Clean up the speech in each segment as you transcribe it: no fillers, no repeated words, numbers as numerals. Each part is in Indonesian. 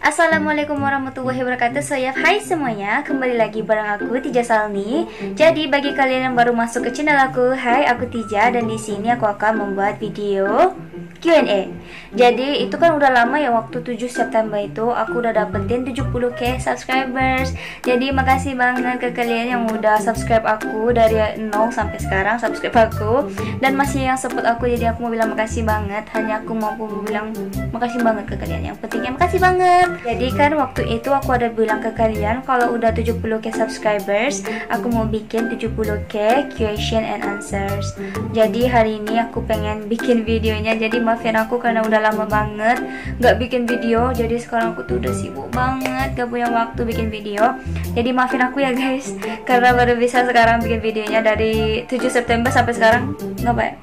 Assalamualaikum warahmatullahi wabarakatuh. Hai semuanya, kembali lagi bareng aku Tija Salni. Jadi bagi kalian yang baru masuk ke channel aku, hai aku Tija dan di sini aku akan membuat video Q&A. Jadi itu kan udah lama ya, waktu 7 September itu aku udah dapetin 70k subscribers. Jadi makasih banget ke kalian yang udah subscribe aku dari 0 sampai sekarang subscribe aku dan masih yang support aku. Jadi aku mau bilang makasih banget. Hanya aku mampu bilang makasih banget ke kalian. Yang pentingnya makasih banget. Jadi kan waktu itu aku ada bilang ke kalian kalau udah 70k subscribers aku mau bikin 70k question and answers. Jadi hari ini aku pengen bikin videonya. Jadi maafin aku karena udah lama banget gak bikin video. Jadi sekarang aku tuh udah sibuk banget, gak punya waktu bikin video. Jadi maafin aku ya guys, karena baru bisa sekarang bikin videonya. Dari 7 September sampai sekarang nggak ya?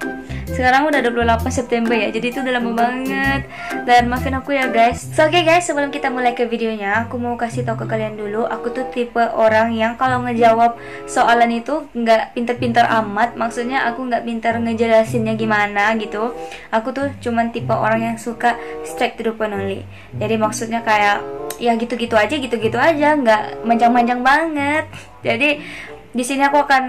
Sekarang udah 28 September ya, jadi itu udah lama banget. Dan maafin aku ya guys. So oke guys, sebelum kita mulai ke videonya, aku mau kasih tau ke kalian dulu. Aku tuh tipe orang yang kalau ngejawab soalan itu nggak pinter-pinter amat. Maksudnya aku nggak pinter ngejelasinnya gimana gitu. Aku tuh cuman tipe orang yang suka straight to the point only. Jadi maksudnya kayak ya gitu-gitu aja, nggak manjang-manjang banget. Jadi di sini aku akan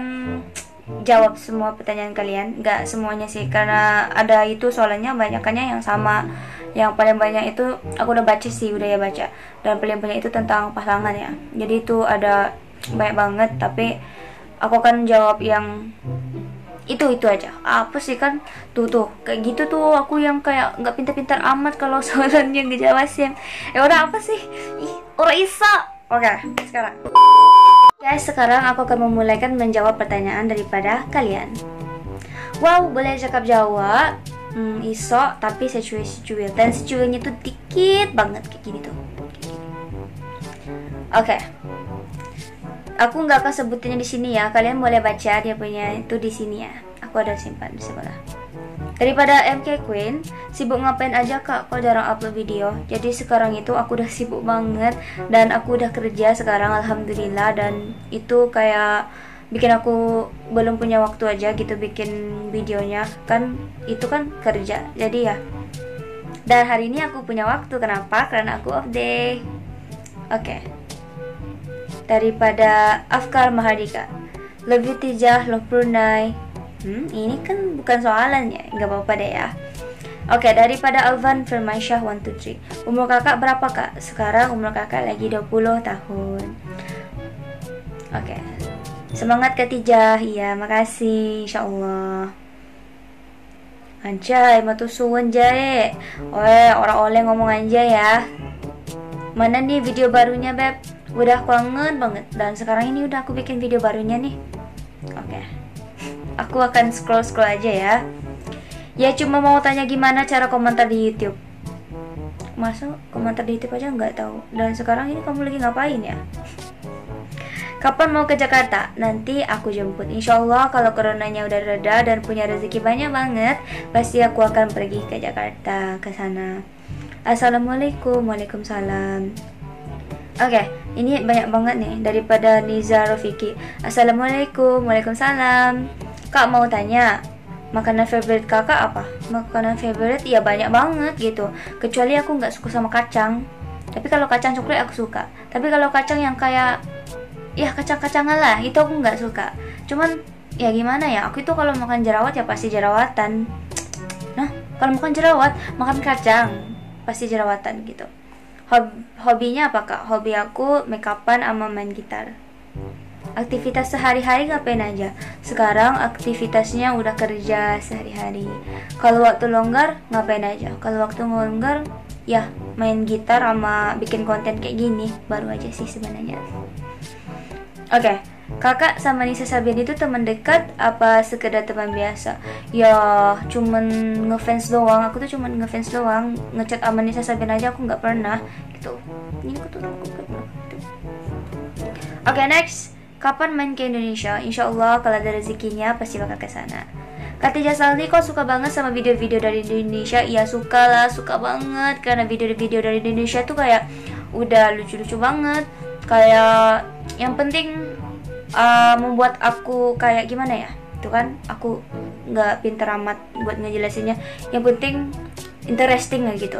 jawab semua pertanyaan kalian, nggak semuanya sih, karena ada itu soalnya banyakannya yang sama. Yang paling banyak itu aku udah baca sih, udah ya baca, dan paling banyak itu tentang pasangan ya. Jadi itu ada banyak banget, tapi aku akan jawab yang itu aja. Apa sih kan tuh kayak gitu tuh, aku yang kayak nggak pintar-pintar amat kalau soalannya ngejelasin. Udah apa sih, orang isa. Oke, sekarang guys, sekarang aku akan memulaikan menjawab pertanyaan daripada kalian. Wow, boleh cakap Jawa, iso, tapi secuil dan secuilnya tuh dikit banget kayak gini tuh. Oke. Aku nggak akan sebutinnya di sini ya. Kalian boleh baca dia punya itu di sini ya. Aku ada simpan di sebelah. Daripada MK Queen, sibuk ngapain aja kak? Kok jarang upload video? Jadi sekarang itu aku udah sibuk banget dan aku udah kerja sekarang alhamdulillah, dan itu kayak bikin aku belum punya waktu aja gitu bikin videonya. Kan itu kan kerja. Jadi ya. Dan hari ini aku punya waktu. Kenapa? Karena aku off day. Oke. Daripada Afkar Mahardika, love you Tijah, love Brunei. Ini kan bukan soalannya, nggak apa-apa deh ya. Oke, daripada Alvan Firmansyah 123, umur kakak berapa kak? Sekarang umur kakak lagi 20 tahun. Oke, semangat Kak Tijah. Iya, makasih, insyaallah. Anjay, matu suwun jae. Orang oleh ngomong aja ya. Mana nih video barunya beb? Udah kangen banget. Dan sekarang ini udah aku bikin video barunya nih. Oke. Aku akan scroll aja ya. Ya cuma mau tanya gimana cara komentar di YouTube. Masa komentar di YouTube aja nggak tahu. Dan sekarang ini kamu lagi ngapain ya? Kapan mau ke Jakarta? Nanti aku jemput. Insyaallah kalau coronanya udah reda dan punya rezeki banyak banget, pasti aku akan pergi ke Jakarta, ke sana. Assalamualaikum. Waalaikumsalam. Oke, ini banyak banget nih daripada Niza Rofiki. Assalamualaikum. Waalaikumsalam. Kak mau tanya, makanan favorite kakak apa? Makanan favorite ya banyak banget gitu. Kecuali aku nggak suka sama kacang. Tapi kalau kacang coklat aku suka. Tapi kalau kacang yang kayak ya kacang-kacangan lah, itu aku nggak suka. Cuman ya gimana ya, aku itu kalau makan jerawat ya pasti jerawatan. Nah, kalau makan jerawat, makan kacang pasti jerawatan gitu. Hobinya apa kak? Hobi aku make upan sama main gitar. Aktivitas sehari-hari ngapain aja? Sekarang aktivitasnya udah kerja sehari-hari. Kalau waktu longgar ngapain aja? Kalau waktu longgar ya main gitar sama bikin konten kayak gini. Baru aja sih sebenarnya. Oke, kakak sama Nisa Sabian itu teman dekat apa sekedar teman biasa? Ya cuman ngefans doang. Aku tuh cuman ngefans doang. Ngechat sama Nisa Sabian aja aku nggak pernah gitu. Ini aku tuh gitu. Oke, next. Kapan main ke Indonesia? Insyaallah kalau ada rezekinya pasti bakal ke sana. Kak Tija Saldi, kok suka banget sama video-video dari Indonesia? Iya suka lah, suka banget. Karena video-video dari Indonesia tuh kayak udah lucu-lucu banget. Kayak yang penting membuat aku kayak gimana ya? Itu kan aku nggak pinter amat buat ngejelasinnya. Yang penting interesting lah gitu.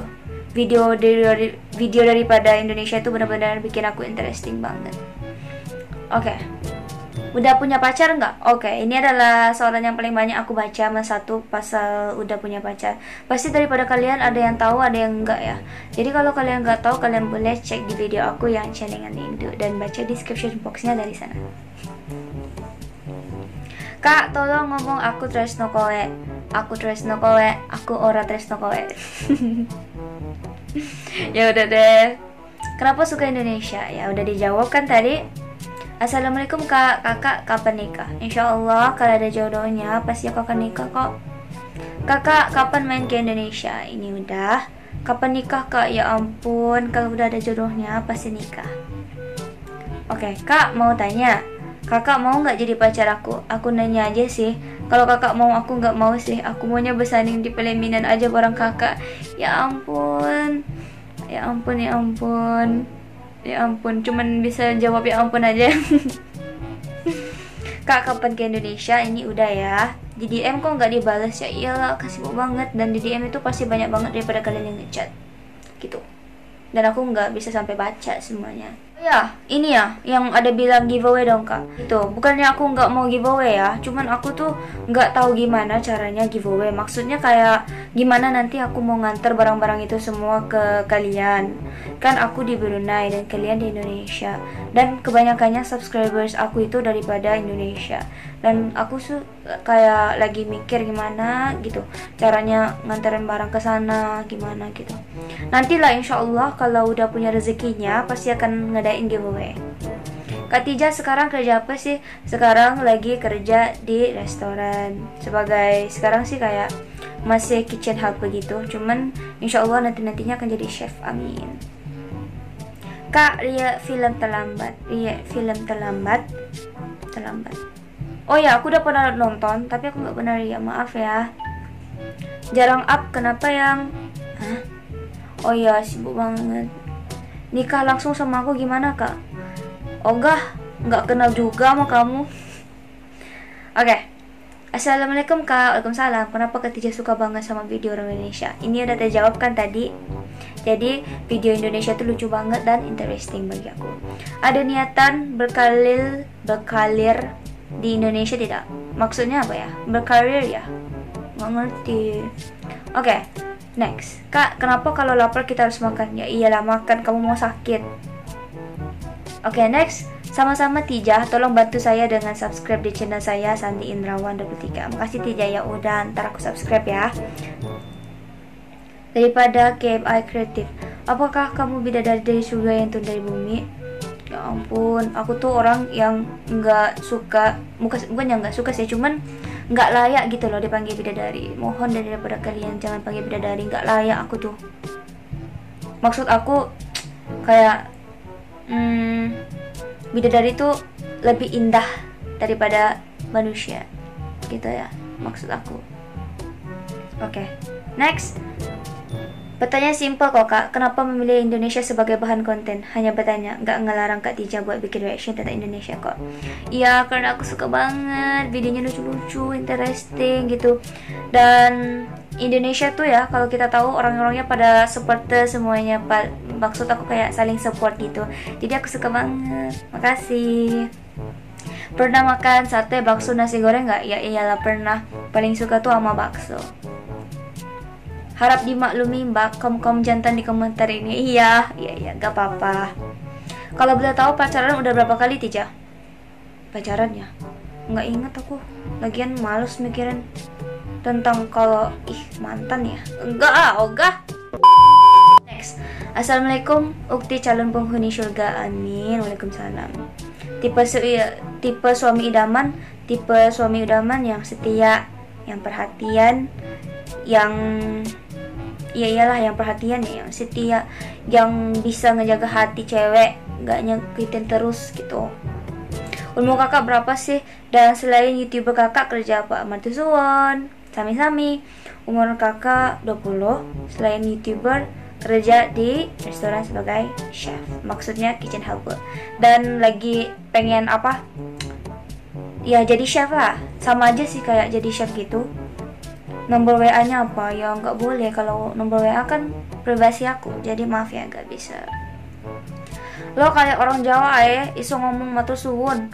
video daripada Indonesia itu benar-benar bikin aku interesting banget. Oke. Udah punya pacar nggak? Oke, ini adalah soalan yang paling banyak aku baca. Mas satu pasal udah punya pacar. Pasti daripada kalian ada yang tahu, ada yang enggak ya. Jadi kalau kalian nggak tahu, kalian boleh cek di video aku yang Celengan Indo dan baca description boxnya dari sana. Kak, tolong ngomong aku tresno kowe. Aku tresno kowe, aku ora tresno kowe. Ya udah deh. Kenapa suka Indonesia? Ya udah dijawab kan tadi. Assalamualaikum kak, kakak kapan nikah? Insya Allah kalau ada jodohnya pasti aku akan nikah kok. Kakak kapan main ke Indonesia? Ini udah. Kapan nikah kak? Ya ampun, kalau udah ada jodohnya pasti nikah. Oke, kak mau tanya, kakak mau nggak jadi pacar aku? Aku nanya aja sih. Kalau kakak mau, aku nggak mau sih. Aku maunya bersanding di pelaminan aja bareng kakak. Ya ampun, ya ampun, ya ampun. Ya ampun, cuman bisa jawab ya ampun aja. Kak, kapan ke Indonesia? Ini udah ya. Di DM kok nggak dibales ya? Iyalah, kasih banget. Dan di DM itu pasti banyak banget daripada kalian yang ngechat gitu. Dan aku nggak bisa sampai baca semuanya. Ya, ini ya, yang ada bilang giveaway dong kak. Itu, bukannya aku nggak mau giveaway ya. Cuman aku tuh nggak tahu gimana caranya giveaway. Maksudnya kayak gimana nanti aku mau nganter barang-barang itu semua ke kalian. Kan aku di Brunei dan kalian di Indonesia. Dan kebanyakannya subscribers aku itu daripada Indonesia. Dan aku kayak lagi mikir gimana gitu caranya nganterin barang ke sana, gimana gitu. Nantilah insya Allah kalau udah punya rezekinya pasti akan ngadain giveaway. Kak Tija sekarang kerja apa sih? Sekarang lagi kerja di restoran. Sekarang sih kayak masih kitchen help begitu. Cuman insya Allah nantinya akan jadi chef, amin. Kak, Ria film terlambat. Oh ya, aku udah pernah nonton, tapi aku nggak pernah lihat, maaf ya. Jarang up, kenapa yang? Hah? Oh ya, sibuk banget. Nikah langsung sama aku gimana kak? Oh nggak kenal juga sama kamu. Oke. Assalamualaikum kak, waalaikumsalam. Kenapa Kak Tija suka banget sama video orang Indonesia? Ini udah terjawab kan tadi. Jadi video Indonesia tuh lucu banget dan interesting bagi aku. Ada niatan berkarir di Indonesia tidak? Maksudnya apa ya? Berkarir ya? Nggak ngerti. Oke, next. Kak, kenapa kalau lapar kita harus makan? Ya iyalah makan, kamu mau sakit. Oke, next. Sama-sama Tija, tolong bantu saya dengan subscribe di channel saya Sandi Indrawan 23. Makasih Tija ya udah, ntar aku subscribe ya. Daripada KMI Kreatif, apakah kamu bidadari dari surga yang turun dari bumi? Ya ampun, aku tuh orang yang nggak suka, bukan yang nggak suka sih, cuman nggak layak gitu loh dipanggil bidadari. Mohon daripada kalian jangan panggil bidadari, nggak layak aku tuh. Maksud aku kayak bidadari itu lebih indah daripada manusia gitu ya, maksud aku. Oke, next. Pertanyaan simpel kok kak, kenapa memilih Indonesia sebagai bahan konten? Hanya bertanya, nggak ngelarang Kak Tija buat bikin reaction tentang Indonesia kok. Iya, karena aku suka banget videonya lucu-lucu, interesting gitu. Dan Indonesia tuh ya, kalau kita tahu orang-orangnya pada supporter semuanya, maksud aku kayak saling support gitu. Jadi aku suka banget. Makasih. Pernah makan sate, bakso, nasi goreng nggak? Ya iyalah pernah. Paling suka tuh sama bakso. Harap dimaklumi mbak, kaum jantan di komentar ini. Iya, gak apa-apa. Kalau boleh tahu pacaran udah berapa kali Tija? Pacaran ya? Nggak inget aku. Lagian males mikirin tentang kalau mantan ya. Enggak. Next. Assalamualaikum, ukti calon penghuni surga, amin. Waalaikumsalam. Tipe suami idaman yang setia, yang perhatian, yang yang perhatian ya, yang setia, yang bisa ngejaga hati cewek, nggak nyakitin terus gitu. Umur kakak berapa sih? Dan selain YouTuber kakak kerja apa? Martusuwon, sami-sami. Umur kakak 20, selain YouTuber kerja di restoran sebagai chef, maksudnya kitchen helper. Dan lagi pengen apa? Ya jadi chef lah, sama aja sih kayak jadi chef gitu. Nomor WA-nya apa? Ya nggak boleh, kalau nomor WA kan privasi aku, jadi maaf ya nggak bisa. Lo kayak orang Jawa iso ngomong matur suwun.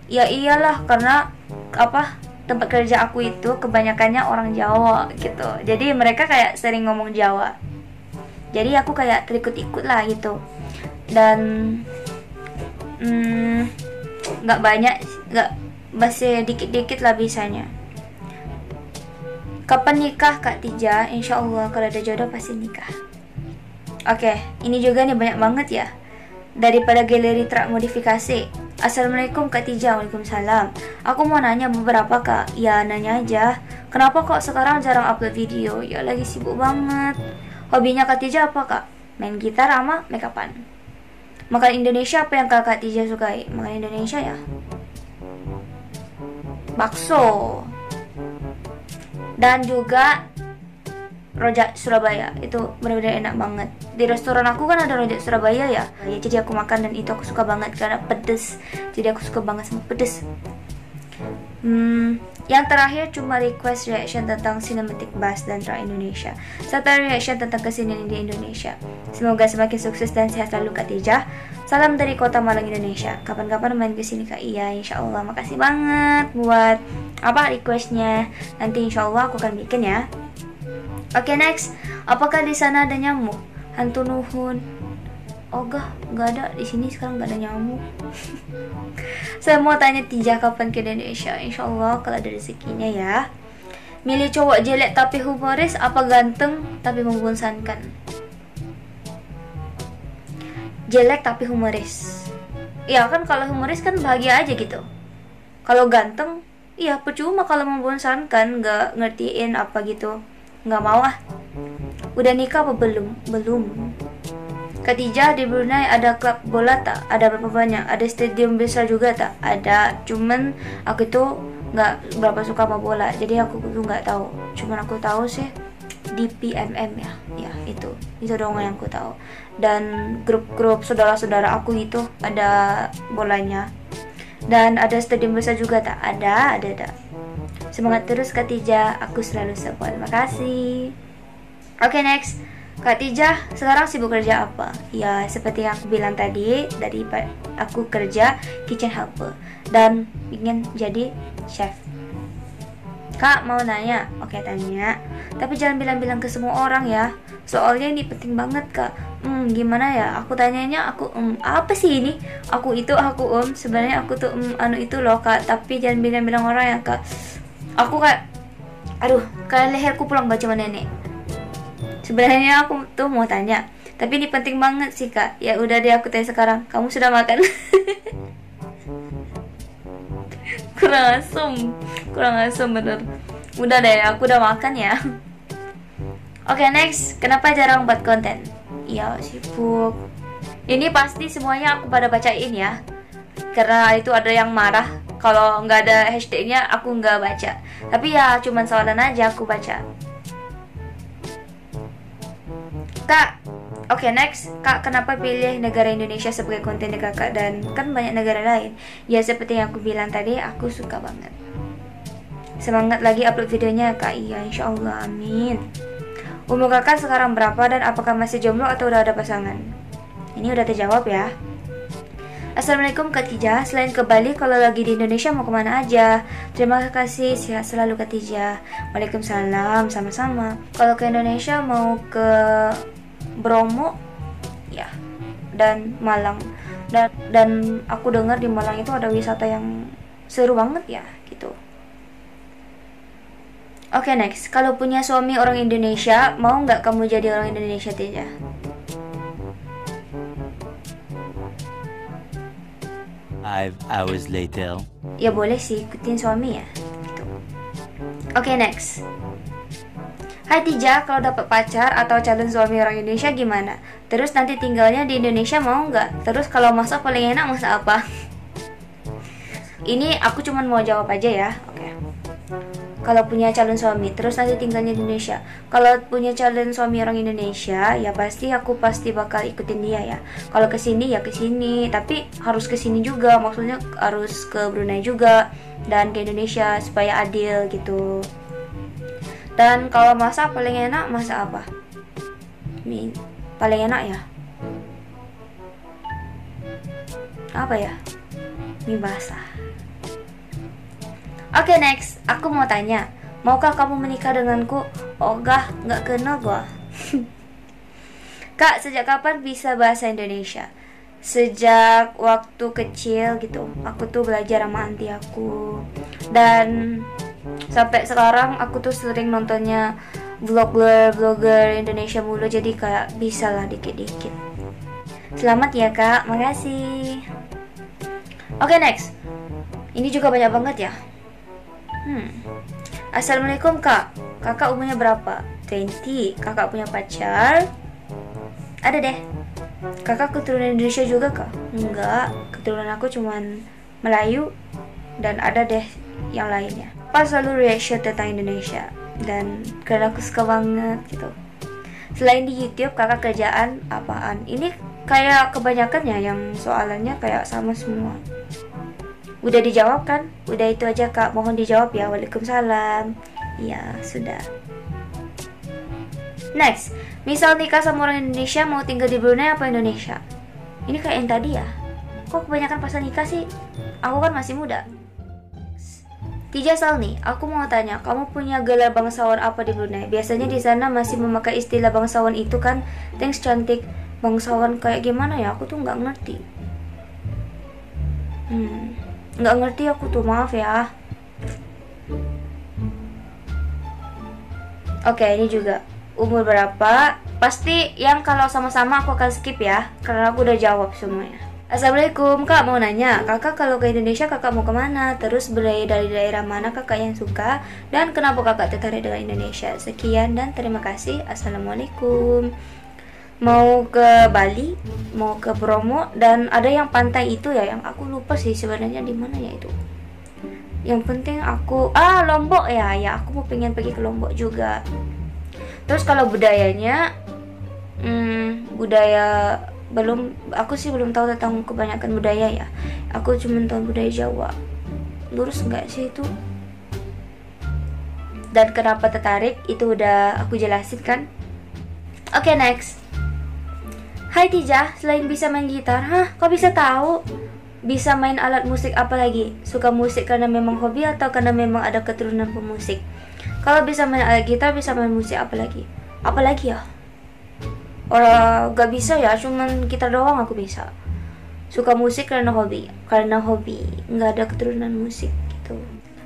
Ya iyalah, karena apa, tempat kerja aku itu kebanyakannya orang Jawa gitu, jadi mereka kayak sering ngomong Jawa, jadi aku kayak terikut-ikut lah gitu. Dan nggak banyak, nggak, masih dikit-dikit lah bisanya. Kapan nikah Kak Tija? Insya Allah kalau ada jodoh pasti nikah. Oke, ini juga nih banyak banget ya. Daripada galeri truk modifikasi. Assalamualaikum Kak Tija. Waalaikumsalam. Aku mau nanya beberapa Kak. Ya nanya aja. Kenapa kok sekarang jarang upload video? Ya lagi sibuk banget. Hobinya Kak Tija apa Kak? Main gitar sama make upan. Makan Indonesia apa yang Kak Tija sukai? Makan Indonesia ya, bakso. Dan juga rojak Surabaya, itu benar-benar enak banget. Di restoran aku kan ada rojak Surabaya ya, jadi aku makan dan itu aku suka banget karena pedes. Jadi aku suka banget sama pedes. Yang terakhir cuma request reaction tentang cinematic bus dan Truk Indonesia, serta reaction tentang kesenian di Indonesia. Semoga semakin sukses dan sehat selalu Kak Tija. Salam dari Kota Malang, Indonesia. Kapan-kapan main ke sini Kak? Iya, insya Allah. Makasih banget buat requestnya. Nanti insya Allah aku akan bikin ya. Oke, next. Apakah di sana ada nyamuk? Hantu nuhun. Oh nggak ada di sini sekarang, nggak ada nyamuk. Saya mau tanya Tija kapan ke Indonesia? Insya Allah kalau ada rezekinya ya. Milih cowok jelek tapi humoris apa ganteng tapi membosankan? Jelek tapi humoris. Ya kan kalau humoris kan bahagia aja gitu. Kalau ganteng, iya percuma kalau membosankan, nggak ngertiin apa gitu. Nggak mau ah. Udah nikah apa belum? Belum. Kak Tija, di Brunei ada klub bola tak? Ada berapa banyak? Ada stadium besar juga tak? Ada, cuman aku itu nggak berapa suka sama bola, jadi aku tuh nggak tahu. Cuman aku tahu sih di PMM ya itu doang yang aku tahu. Dan grup-grup saudara-saudara aku itu ada bolanya. Dan ada stadium besar juga tak? Ada. Semangat terus Kak Tija, aku selalu support. Makasih. Oke, next. Kak Tija, sekarang sibuk kerja apa? Ya, seperti yang aku bilang tadi, dari aku kerja kitchen helper dan ingin jadi chef. Kak, mau nanya? Oke, tanya. Tapi jangan bilang-bilang ke semua orang ya. Soalnya ini penting banget, Kak. Gimana ya? Aku tanyanya, apa sih ini? Aku itu, sebenarnya aku tuh, itu loh, Kak. Tapi jangan bilang-bilang orang ya, Kak. Aku kayak, kayak leherku pulang baca sama nenek. Sebenarnya aku tuh mau tanya, tapi ini penting banget sih Kak. Ya udah deh, aku tanya sekarang. Kamu sudah makan? kurang asem bener. Udah deh, aku udah makan ya. Oke, next. Kenapa jarang buat konten? Ya sibuk. Ini pasti semuanya aku pada bacain ya, karena itu ada yang marah kalau nggak ada hashtagnya aku nggak baca. Tapi ya cuman sawalan aja aku baca. Kak, oke, next. Kak, kenapa pilih negara Indonesia sebagai konten kakak dan kan banyak negara lain? Ya seperti yang aku bilang tadi, aku suka banget. Semangat lagi upload videonya Kak. Iya, insya Allah, amin. Umur kakak sekarang berapa dan apakah masih jomblo atau udah ada pasangan? Ini udah terjawab ya. Assalamualaikum Kak Tija. Selain ke Bali, kalau lagi di Indonesia mau kemana aja? Terima kasih, sehat selalu Kak Tija. Waalaikumsalam, sama-sama. Kalau ke Indonesia mau ke Bromo ya, dan Malang. Dan aku dengar di Malang itu ada wisata yang seru banget ya gitu. Oke, next. Kalau punya suami orang Indonesia, mau nggak kamu jadi orang Indonesia Tija? Five hours later. Ya boleh sih, ikutin suami ya gitu. Oke, next. Hai Tija, kalau dapat pacar atau calon suami orang Indonesia gimana? Terus nanti tinggalnya di Indonesia mau nggak? Terus kalau masak paling enak masak apa? Ini aku cuman mau jawab aja ya. Oke. Kalau punya calon suami, terus nanti tinggalnya di Indonesia. Kalau punya calon suami orang Indonesia, ya aku pasti bakal ikutin dia ya. Kalau kesini ya kesini, tapi harus kesini juga. Maksudnya harus ke Brunei juga dan ke Indonesia supaya adil gitu. Dan kalau masak paling enak masak apa? Mie paling enak ya? Apa ya? Mie basah. Oke, next. Aku mau tanya, maukah kamu menikah denganku? Ogah, nggak kenal gua. Kak, sejak kapan bisa bahasa Indonesia? Sejak waktu kecil gitu. Aku tuh belajar sama auntie aku. Dan sampai sekarang aku tuh sering nontonnya vlogger Indonesia mulu. Jadi kayak bisa lah dikit-dikit. Selamat ya kak, makasih. Oke, next. Ini juga banyak banget ya. Assalamualaikum kak. Kakak umurnya berapa? 20. Kakak punya pacar? Ada deh. Kakak keturunan Indonesia juga kak? Enggak, keturunan aku cuman Melayu. Dan ada deh yang lainnya. Pas selalu reaction tentang Indonesia. Dan karena aku suka banget gitu. Selain di YouTube, kakak kerjaan apaan? Ini kayak kebanyakannya yang soalannya kayak sama semua. Udah dijawab kan? Udah itu aja kak, mohon dijawab ya. Waalaikumsalam. Ya sudah. Next, misal nikah sama orang Indonesia, mau tinggal di Brunei apa Indonesia? Ini kayak yang tadi ya. Kok kebanyakan pasal nikah sih? Aku kan masih muda. Tija Salni, aku mau tanya, kamu punya gelar bangsawan apa di Brunei? Biasanya di sana masih memakai istilah bangsawan itu kan? Thanks cantik. Bangsawan kayak gimana ya? Aku tuh nggak ngerti. Nggak ngerti aku tuh, maaf ya. Oke, ini juga. Umur berapa? Pasti yang kalau sama-sama aku akan skip ya, karena aku udah jawab semuanya. Assalamualaikum, kak mau nanya, kakak kalau ke Indonesia kakak mau kemana? Terus dari daerah mana kakak yang suka? Dan kenapa kakak tertarik dengan Indonesia? Sekian dan terima kasih. Assalamualaikum. Mau ke Bali, mau ke Bromo, dan ada yang pantai itu ya, yang aku lupa sih sebenarnya di mana ya itu. Yang penting aku Lombok ya, aku mau pengen pergi ke Lombok juga. Terus kalau budayanya, budaya aku sih belum tahu tentang kebanyakan budaya ya. Aku cuma tahu budaya Jawa. Lurus nggak sih itu? Dan kenapa tertarik itu udah aku jelasin kan. Oke, next. Hai Tija, selain bisa main gitar, kok bisa tahu? Bisa main alat musik apa lagi? Suka musik karena memang hobi atau karena memang ada keturunan pemusik? Kalau bisa main alat gitar, bisa main musik apa lagi? Apa lagi ya? Orang gak bisa ya, cuman gitar doang aku bisa. Suka musik karena hobi, nggak ada keturunan musik gitu.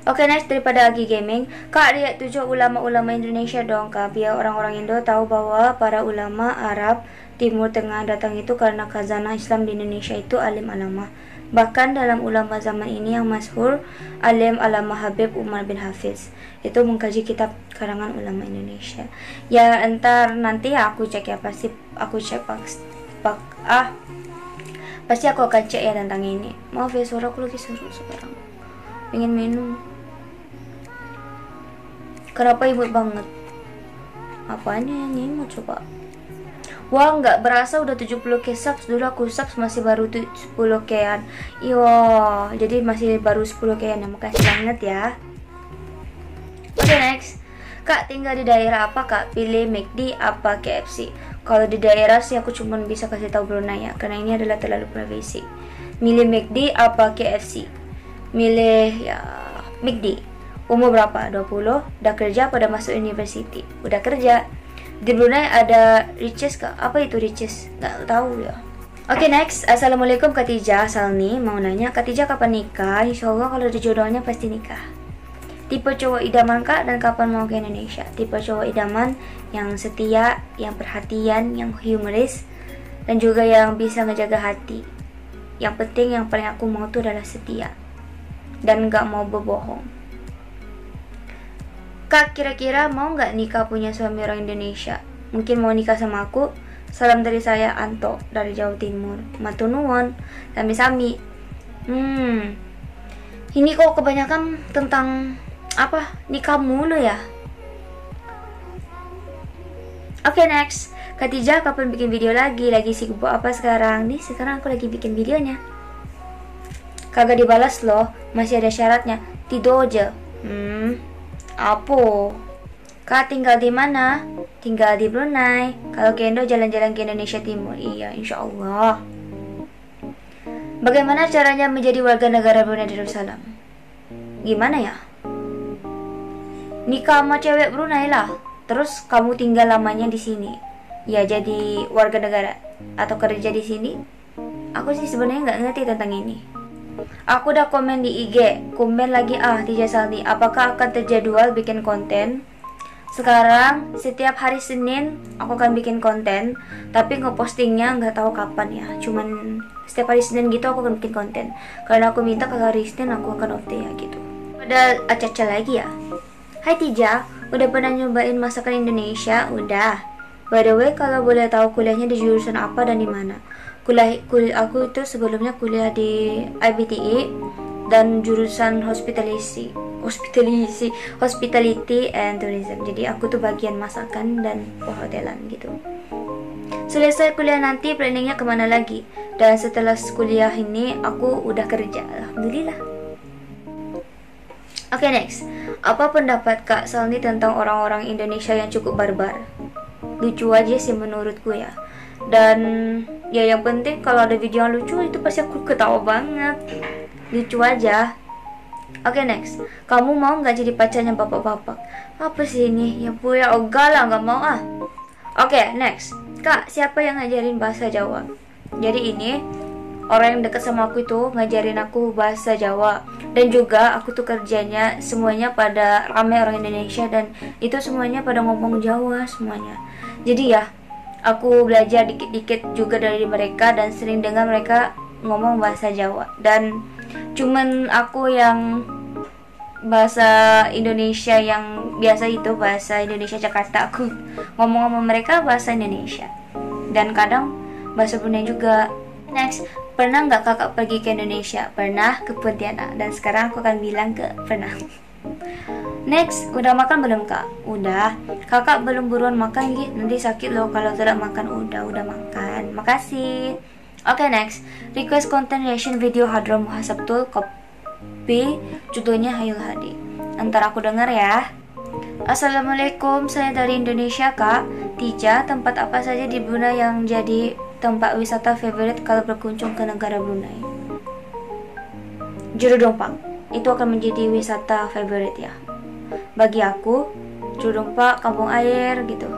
Oke, next, daripada Agi Gaming, kak lihat 7 ulama-ulama Indonesia dong kak, biar orang-orang Indo tahu bahwa para ulama Arab Timur Tengah datang itu karena khazanah Islam di Indonesia itu alim alama. Bahkan dalam ulama zaman ini yang masyhur, alim alama Habib Umar bin Hafiz itu mengkaji kitab karangan ulama Indonesia. Ya entar nanti ya aku cek ya, pasti aku cek pasti aku akan cek ya tentang ini. Maaf ya, suara aku lagi seru sekarang, pengen minum. Kenapa imut banget? Apanya yang imut coba? Wah, nggak berasa udah 70k subs. Dulu aku subs masih baru 10k-an. Iyo, jadi masih baru 10k-an ya. Makasih banget ya. Oke, next. Kak tinggal di daerah apa kak? Pilih McD apa KFC? Kalau di daerah sih aku cuma bisa kasih tahu Brunei ya, karena ini adalah terlalu privasi. Milih McD apa KFC? Milih ya McD. Umur berapa? 20. Udah kerja pada masuk university? Udah kerja. Di Brunei ada riches kak? Apa itu riches? Nggak tahu ya. Oke, next. Assalamualaikum Kak Tija Salni, mau nanya Kak Tija kapan nikah? Insya Allah kalau ada jodohnya pasti nikah. Tipe cowok idaman kak dan kapan mau ke Indonesia? Tipe cowok idaman yang setia, yang perhatian, yang humoris, dan juga yang bisa ngejaga hati. Yang penting yang paling aku mau tuh adalah setia dan nggak mau berbohong. Kak, kira-kira mau nggak nikah punya suami orang Indonesia? Mungkin mau nikah sama aku? Salam dari saya Anto dari Jawa Timur. Matur nuwun, sami-sami. Ini kok kebanyakan tentang apa? Nikah mulu ya. Oke, next. Kak Tija kapan bikin video lagi? Lagi sibuk apa sekarang? Nih, sekarang aku lagi bikin videonya. Kagak dibalas loh, masih ada syaratnya. Tidur aja. Apa? Kak tinggal di mana? Tinggal di Brunei. Kalau ke Indo jalan-jalan ke Indonesia Timur. Iya, insya Allah. Bagaimana caranya menjadi warga negara Brunei Darussalam? Gimana ya? Nikah sama cewek Brunei lah. Terus kamu tinggal lamanya di sini. Ya jadi warga negara atau kerja di sini. Aku sih sebenarnya nggak ngerti tentang ini. Aku udah komen di IG. Komen lagi Tija Salni. Apakah akan terjadwal bikin konten? Sekarang setiap hari Senin aku akan bikin konten, tapi ngepostingnya nggak tahu kapan ya. Cuman setiap hari Senin gitu aku akan bikin konten. Karena aku minta kalau hari Senin aku akan off day ya gitu. Ada acaca lagi ya. Hai Tija, udah pernah nyobain masakan Indonesia? Udah. By the way, kalau boleh tahu kuliahnya di jurusan apa dan di mana? Kuliah aku itu sebelumnya kuliah di IBTI dan jurusan hospitality and tourism. Jadi aku tuh bagian masakan dan perhotelan gitu. Selesai kuliah nanti planningnya kemana lagi? Dan setelah kuliah ini aku udah kerja, alhamdulillah. Oke, next. Apa pendapat Kak Salni tentang orang-orang Indonesia yang cukup barbar? Lucu aja sih menurutku ya. Dan ya yang penting kalau ada video yang lucu itu pasti aku ketawa banget. Lucu aja. Oke, next. Kamu mau nggak jadi pacarnya bapak-bapak? Apa sih ini? Ya bu ya, enggak lah, nggak mau Oke, next. Kak, siapa yang ngajarin bahasa Jawa? Jadi ini orang yang dekat sama aku itu ngajarin aku bahasa Jawa. Dan juga aku tuh kerjanya semuanya pada ramai orang Indonesia dan itu semuanya pada ngomong Jawa semuanya. Jadi ya aku belajar dikit-dikit juga dari mereka dan sering dengar mereka ngomong bahasa Jawa. Dan cuman aku yang bahasa Indonesia yang biasa itu bahasa Indonesia Jakarta, aku ngomong sama mereka bahasa Indonesia. Dan kadang bahasa Brunei juga. Next, pernah nggak kakak pergi ke Indonesia? Pernah, ke Pontianak. Dan sekarang aku akan bilang ke pernah. Next, udah makan belum kak? Udah. Kakak belum buruan makan gitu. Nanti sakit loh kalau tidak makan. Udah makan. Makasih. Oke, next. Request content reaction video Hadron Muhasabtul copy judulnya Hayul Hadi. Ntar aku denger ya. Assalamualaikum, saya dari Indonesia kak. Tija, tempat apa saja di Brunei yang jadi tempat wisata favorit kalau berkunjung ke negara Brunei? Jurudompak itu akan menjadi wisata favorit ya bagi aku. Jurudompak, kampung air gitu.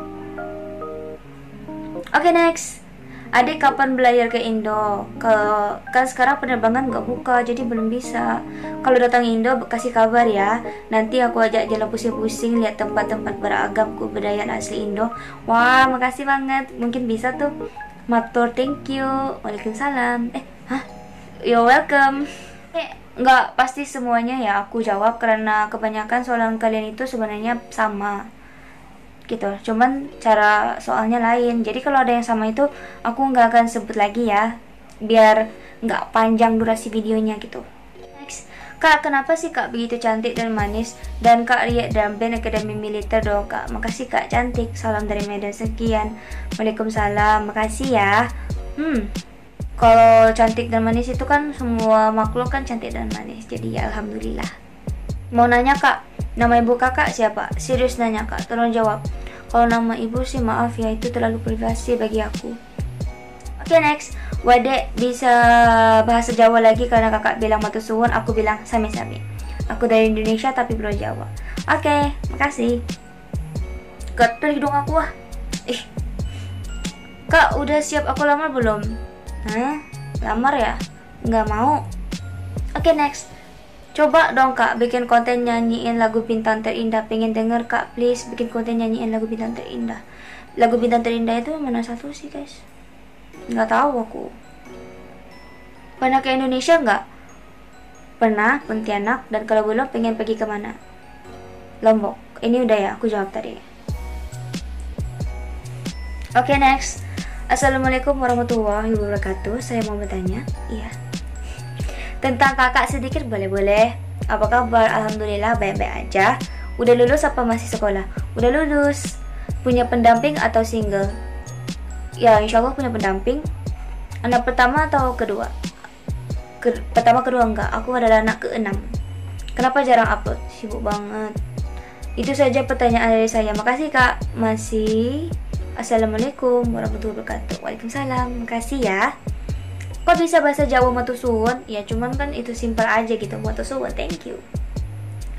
Oke, next. Adik kapan belayar ke Indo? Kan sekarang penerbangan nggak buka, jadi belum bisa. Kalau datang Indo kasih kabar ya. Nanti aku ajak jalan pusing-pusing lihat tempat-tempat beragam kebudayaan asli Indo. Wah, makasih banget. Mungkin bisa tuh. Matur, thank you. Waalaikumsalam. You're welcome. Nggak pasti semuanya ya aku jawab karena kebanyakan soalan kalian itu sebenarnya sama gitu, cuman cara soalnya lain. Jadi kalau ada yang sama itu aku nggak akan sebut lagi ya, biar nggak panjang durasi videonya gitu. Next, kak kenapa sih kak begitu cantik dan manis? Dan kak lihat dalam band Akademi Militer dong kak. Makasih kak cantik, salam dari Medan sekian. Waalaikumsalam, makasih ya. Kalau cantik dan manis itu kan semua makhluk kan cantik dan manis, jadi ya alhamdulillah. Mau nanya kak, nama ibu kakak siapa? Serius nanya kak, tolong jawab. Kalau nama ibu sih maaf ya, itu terlalu privasi bagi aku. Oke, next. Wadek bisa bahasa Jawa lagi karena kakak bilang matur suwun, aku bilang sami-sami. Aku dari Indonesia tapi bro Jawa. Oke, makasih. Gatel hidung aku Kak udah siap aku lamar belum? Lamar ya? Nggak mau. Oke, next. Coba dong kak bikin konten nyanyiin lagu Bintang Terindah. Pengen denger kak, please bikin konten nyanyiin lagu Bintang Terindah. Lagu Bintang Terindah itu mana satu sih guys? Nggak tahu aku. Pernah ke Indonesia nggak? Pernah, Pontianak. Dan kalau belum pengen pergi kemana? Lombok. Ini udah ya aku jawab tadi. Oke, next. Assalamualaikum warahmatullahi wabarakatuh. Saya mau bertanya. Iya, tentang kakak sedikit boleh-boleh. Apa kabar? Alhamdulillah baik-baik aja. Udah lulus apa masih sekolah? Udah lulus. Punya pendamping atau single? Ya insya Allah punya pendamping. Anak pertama atau kedua? Pertama kedua enggak. Aku adalah anak ke-6. Kenapa jarang upload? Sibuk banget. Itu saja pertanyaan dari saya. Makasih Kak. Masih. Assalamualaikum warahmatullahi wabarakatuh. Waalaikumsalam. Makasih ya. Kok bisa bahasa Jawa matur suwun? Ya cuman kan itu simpel aja gitu, matur suwun. Thank you.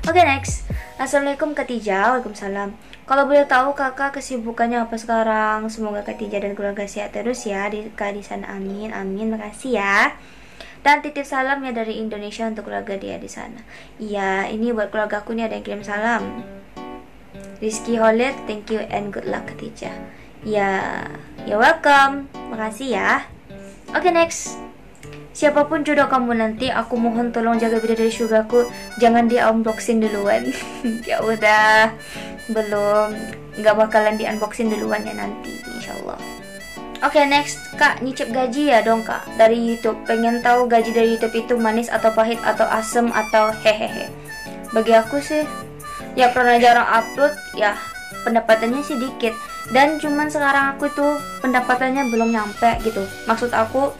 Oke, next. Assalamualaikum Kak Tija. Waalaikumsalam. Kalau boleh tahu kakak kesibukannya apa sekarang? Semoga Kak Tija dan keluarga sehat terus ya di sana. Amin. Amin. Makasih ya. Dan titip salam ya dari Indonesia untuk keluarga dia di sana. Iya, ini buat keluarga aku nih ada yang kirim salam. Rizky Holid, thank you and good luck Kak Tija. Ya, welcome. Makasih ya. Oke, next. Siapapun jodoh kamu nanti, aku mohon tolong jaga bidadari surgaku. Jangan di unboxing duluan. Ya udah, belum, nggak bakalan di unboxing duluan ya nanti, insyaallah. Oke, next. Kak, nyicip gaji ya dong Kak dari YouTube. Pengen tahu gaji dari YouTube itu manis atau pahit atau asem atau hehehe. Bagi aku sih, ya karena jarang upload, ya pendapatannya sih dikit. Dan cuman sekarang aku tuh pendapatannya belum nyampe gitu. Maksud aku,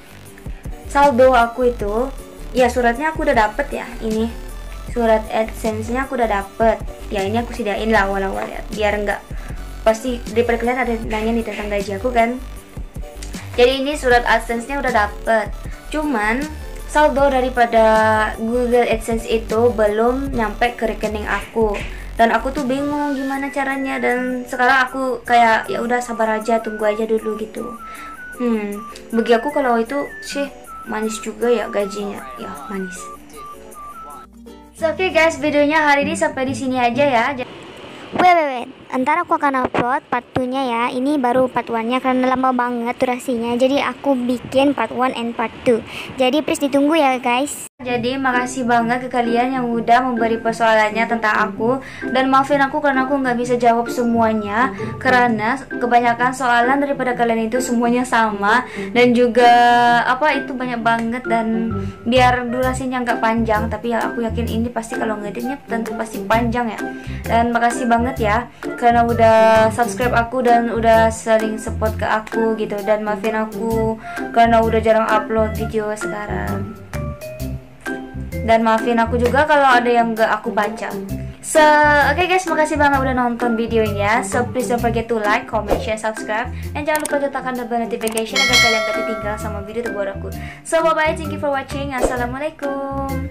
saldo aku itu, ya suratnya aku udah dapet ya. Ini surat AdSense-nya aku udah dapet. Ya ini aku sediain lah awal-awal ya, biar nggak, pasti daripada kalian ada nanya nih tentang gaji aku kan. Jadi ini surat AdSense-nya udah dapet. Cuman saldo daripada Google AdSense itu belum nyampe ke rekening aku. Dan aku tuh bingung gimana caranya, dan sekarang aku kayak ya udah sabar aja, tunggu aja dulu gitu. Bagi aku kalau itu sih manis juga ya gajinya, ya manis. So, oke guys, videonya hari ini sampai di sini aja ya. Wait, ntar aku akan upload part 2-nya ya. Ini baru part 1-nya karena lama banget durasinya. Jadi aku bikin part 1 and part 2. Jadi please ditunggu ya guys. Jadi makasih banget ke kalian yang udah memberi persoalannya tentang aku. Dan maafin aku karena aku nggak bisa jawab semuanya, karena kebanyakan soalan daripada kalian itu semuanya sama. Dan juga itu banyak banget, dan biar durasinya nggak panjang. Tapi ya aku yakin ini pasti kalau ngeditnya tentu pasti panjang ya. Dan makasih banget ya karena udah subscribe aku dan udah saling support ke aku gitu. Dan maafin aku karena udah jarang upload video sekarang. Dan maafin aku juga kalau ada yang gak aku baca. So, oke guys, makasih banget udah nonton videonya. So, please don't forget to like, comment, share, subscribe. Dan jangan lupa tekan bell notification agar kalian gak ketinggalan sama video terbaru aku. So, bye-bye, thank you for watching. Assalamualaikum.